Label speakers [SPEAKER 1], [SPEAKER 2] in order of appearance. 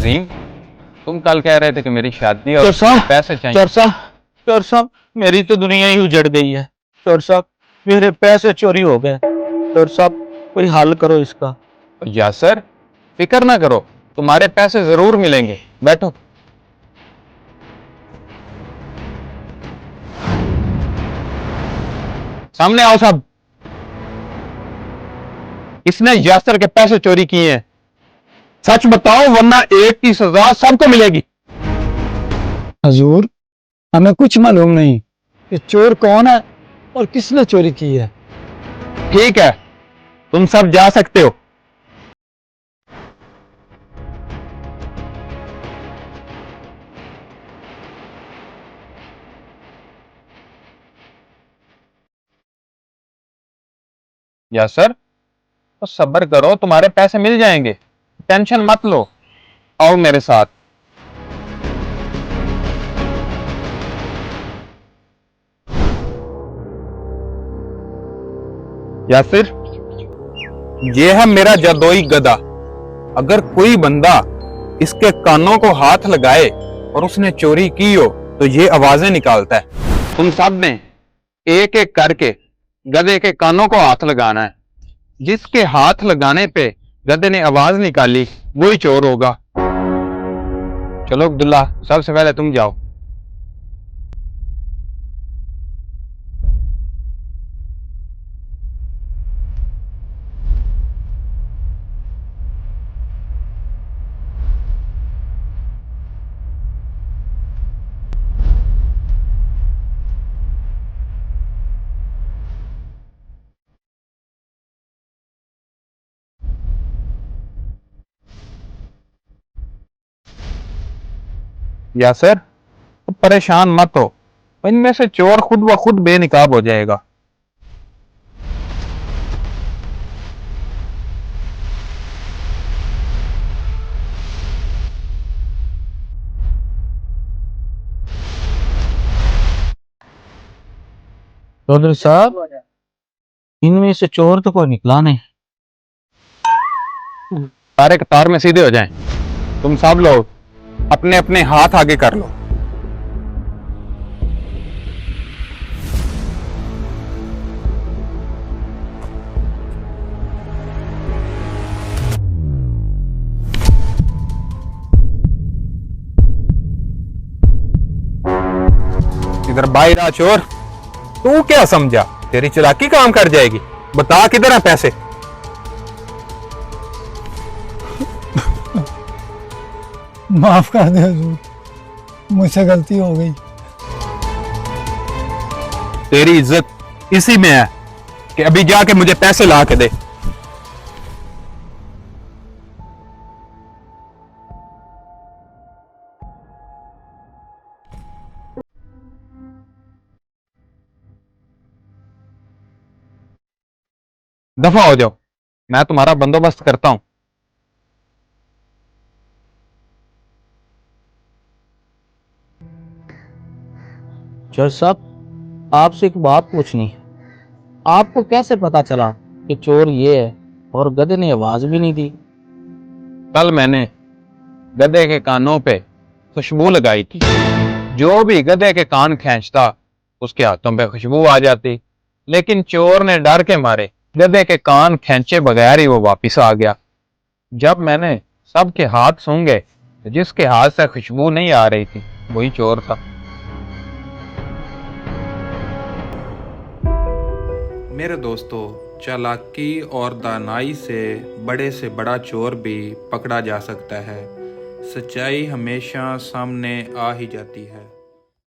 [SPEAKER 1] अजीम, तुम कल कह रहे थे कि मेरी शादी और
[SPEAKER 2] चोर साहब,
[SPEAKER 1] पैसे चाहिए।
[SPEAKER 2] चोर साहब, मेरी तो दुनिया ही उजड़ गई है। चोर साहब, मेरे पैसे चोरी हो गए। चोर साहब, कोई हल करो इसका।
[SPEAKER 1] यासर, फिक्र ना करो, तुम्हारे पैसे जरूर मिलेंगे। बैठो। सामने आओ साहब। इसने यासर के पैसे चोरी किए हैं। सच बताओ वरना एक की सजा सबको मिलेगी।
[SPEAKER 3] हजूर, हमें कुछ मालूम नहीं कि चोर कौन है और किसने चोरी की है।
[SPEAKER 1] ठीक है, तुम सब जा सकते हो। यासर, तो सब्र करो, तुम्हारे पैसे मिल जाएंगे। टेंशन मत लो। आओ मेरे साथ। यासिर, ये है मेरा जदोई गधा। अगर कोई बंदा इसके कानों को हाथ लगाए और उसने चोरी की हो तो ये आवाजें निकालता है। तुम सब ने एक एक करके गधे के कानों को हाथ लगाना है। जिसके हाथ लगाने पे गधे ने आवाज निकाली वही चोर होगा। चलो अब्दुल्ला, सबसे पहले तुम जाओ। यासर, तो परेशान मत हो, इनमें से चोर खुद ब खुद बेनिकाब हो जाएगा।
[SPEAKER 2] चौधरी साहब, इनमें से चोर तो कोई निकला नहीं।
[SPEAKER 1] सारे कतार में सीधे हो जाएं। तुम सब लोग अपने अपने हाथ आगे कर लो। इधर बाहर आ चोर। तू क्या समझा तेरी चालाकी काम कर जाएगी? बता किधर है पैसे?
[SPEAKER 3] माफ कर दे हजूर, मुझसे गलती हो गई।
[SPEAKER 1] तेरी इज्जत इसी में है कि अभी जाके मुझे पैसे ला के दे। दफा हो जाओ, मैं तुम्हारा बंदोबस्त करता हूं।
[SPEAKER 2] चोर साहब, आपसे एक बात पूछनी है। आपको कैसे पता चला कि चोर ये है और गधे ने आवाज भी नहीं दी?
[SPEAKER 1] कल मैंने गधे के कानों पे खुशबू लगाई थी। जो भी गधे के कान खींचता उसके हाथों पे खुशबू आ जाती। लेकिन चोर ने डर के मारे गधे के कान खींचे बगैर ही वो वापिस आ गया। जब मैंने सबके हाथ सूंघे तो जिसके हाथ से खुशबू नहीं आ रही थी वही चोर था।
[SPEAKER 4] मेरे दोस्तों, चालाकी और दानाई से बड़ा चोर भी पकड़ा जा सकता है। सच्चाई हमेशा सामने आ ही जाती है।